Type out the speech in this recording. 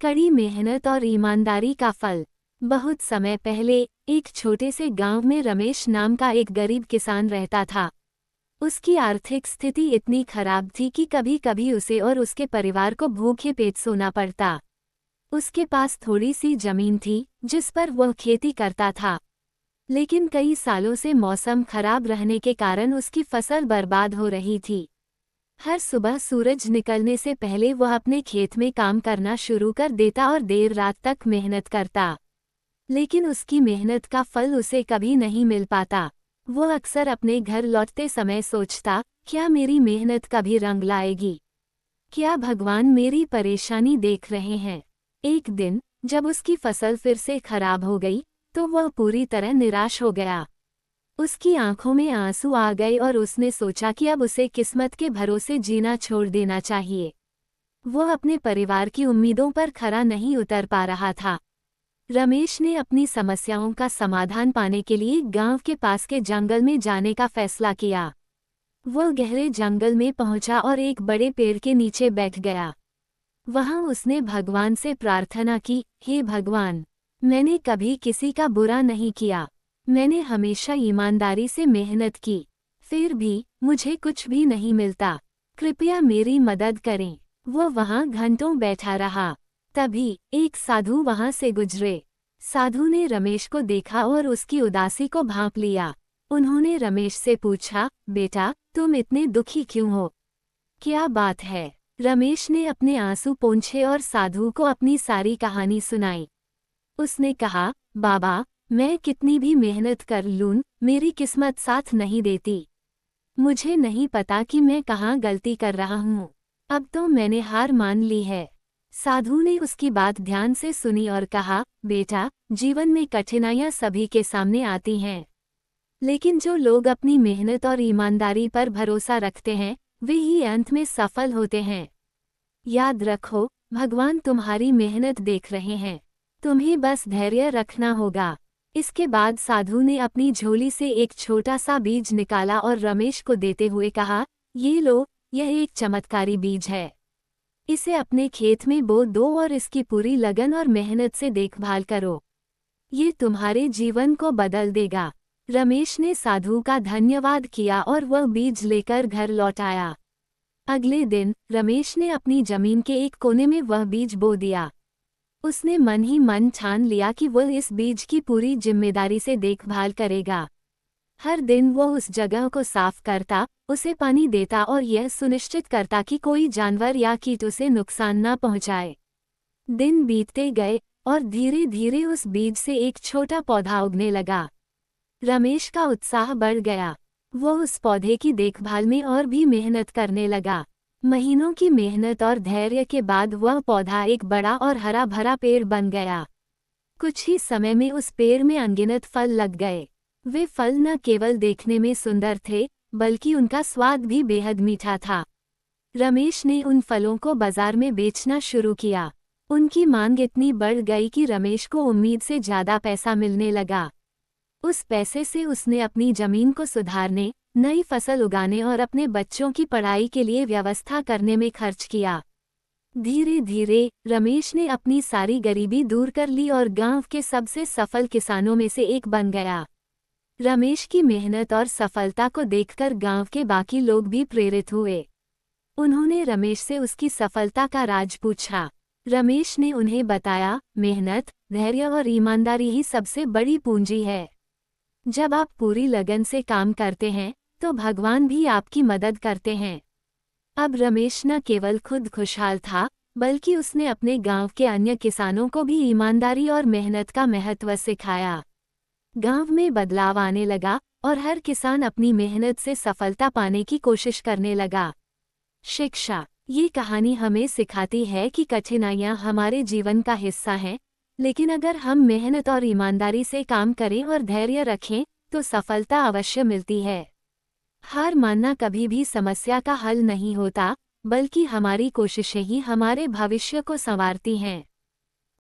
कड़ी मेहनत और ईमानदारी का फल। बहुत समय पहले एक छोटे से गांव में रमेश नाम का एक गरीब किसान रहता था। उसकी आर्थिक स्थिति इतनी खराब थी कि कभी कभी उसे और उसके परिवार को भूखे पेट सोना पड़ता। उसके पास थोड़ी सी जमीन थी जिस पर वह खेती करता था, लेकिन कई सालों से मौसम खराब रहने के कारण उसकी फसल बर्बाद हो रही थी। हर सुबह सूरज निकलने से पहले वह अपने खेत में काम करना शुरू कर देता और देर रात तक मेहनत करता, लेकिन उसकी मेहनत का फल उसे कभी नहीं मिल पाता। वह अक्सर अपने घर लौटते समय सोचता, क्या मेरी मेहनत कभी रंग लाएगी? क्या भगवान मेरी परेशानी देख रहे हैं? एक दिन जब उसकी फसल फिर से खराब हो गई तो वह पूरी तरह निराश हो गया। उसकी आंखों में आंसू आ गए और उसने सोचा कि अब उसे किस्मत के भरोसे जीना छोड़ देना चाहिए। वह अपने परिवार की उम्मीदों पर खरा नहीं उतर पा रहा था। रमेश ने अपनी समस्याओं का समाधान पाने के लिए गांव के पास के जंगल में जाने का फैसला किया। वह गहरे जंगल में पहुंचा और एक बड़े पेड़ के नीचे बैठ गया। वहां उसने भगवान से प्रार्थना की, हे भगवान, मैंने कभी किसी का बुरा नहीं किया। मैंने हमेशा ईमानदारी से मेहनत की, फिर भी मुझे कुछ भी नहीं मिलता। कृपया मेरी मदद करें। वह वहां घंटों बैठा रहा। तभी एक साधु वहां से गुजरे। साधु ने रमेश को देखा और उसकी उदासी को भांप लिया। उन्होंने रमेश से पूछा, बेटा, तुम इतने दुखी क्यों हो? क्या बात है? रमेश ने अपने आंसू पोंछे और साधु को अपनी सारी कहानी सुनाई। उसने कहा, बाबा, मैं कितनी भी मेहनत कर लूं, मेरी किस्मत साथ नहीं देती। मुझे नहीं पता कि मैं कहाँ गलती कर रहा हूँ। अब तो मैंने हार मान ली है। साधु ने उसकी बात ध्यान से सुनी और कहा, बेटा, जीवन में कठिनाइयाँ सभी के सामने आती हैं, लेकिन जो लोग अपनी मेहनत और ईमानदारी पर भरोसा रखते हैं वे ही अंत में सफल होते हैं। याद रखो, भगवान तुम्हारी मेहनत देख रहे हैं, तुम्हें बस धैर्य रखना होगा। इसके बाद साधु ने अपनी झोली से एक छोटा सा बीज निकाला और रमेश को देते हुए कहा, ये लो, यह एक चमत्कारी बीज है। इसे अपने खेत में बो दो और इसकी पूरी लगन और मेहनत से देखभाल करो। ये तुम्हारे जीवन को बदल देगा। रमेश ने साधु का धन्यवाद किया और वह बीज लेकर घर लौट आया। अगले दिन रमेश ने अपनी जमीन के एक कोने में वह बीज बो दिया। उसने मन ही मन ठान लिया कि वह इस बीज की पूरी जिम्मेदारी से देखभाल करेगा। हर दिन वह उस जगह को साफ करता, उसे पानी देता और यह सुनिश्चित करता कि कोई जानवर या कीट उसे नुकसान न पहुंचाए। दिन बीतते गए और धीरे धीरे उस बीज से एक छोटा पौधा उगने लगा। रमेश का उत्साह बढ़ गया। वह उस पौधे की देखभाल में और भी मेहनत करने लगा। महीनों की मेहनत और धैर्य के बाद वह पौधा एक बड़ा और हरा भरा पेड़ बन गया। कुछ ही समय में उस पेड़ में अनगिनत फल लग गए। वे फल न केवल देखने में सुंदर थे, बल्कि उनका स्वाद भी बेहद मीठा था। रमेश ने उन फलों को बाजार में बेचना शुरू किया। उनकी मांग इतनी बढ़ गई कि रमेश को उम्मीद से ज्यादा पैसा मिलने लगा। उस पैसे से उसने अपनी जमीन को सुधारने, नई फसल उगाने और अपने बच्चों की पढ़ाई के लिए व्यवस्था करने में खर्च किया। धीरे धीरे रमेश ने अपनी सारी गरीबी दूर कर ली और गांव के सबसे सफल किसानों में से एक बन गया। रमेश की मेहनत और सफलता को देखकर गांव के बाकी लोग भी प्रेरित हुए। उन्होंने रमेश से उसकी सफलता का राज पूछा। रमेश ने उन्हें बताया, मेहनत, धैर्य और ईमानदारी ही सबसे बड़ी पूंजी है। जब आप पूरी लगन से काम करते हैं तो भगवान भी आपकी मदद करते हैं। अब रमेश न केवल खुद खुशहाल था, बल्कि उसने अपने गांव के अन्य किसानों को भी ईमानदारी और मेहनत का महत्व सिखाया। गांव में बदलाव आने लगा और हर किसान अपनी मेहनत से सफलता पाने की कोशिश करने लगा। शिक्षा। ये कहानी हमें सिखाती है कि कठिनाइयाँ हमारे जीवन का हिस्सा हैं, लेकिन अगर हम मेहनत और ईमानदारी से काम करें और धैर्य रखें तो सफलता अवश्य मिलती है। हार मानना कभी भी समस्या का हल नहीं होता, बल्कि हमारी कोशिशें ही हमारे भविष्य को संवारती हैं।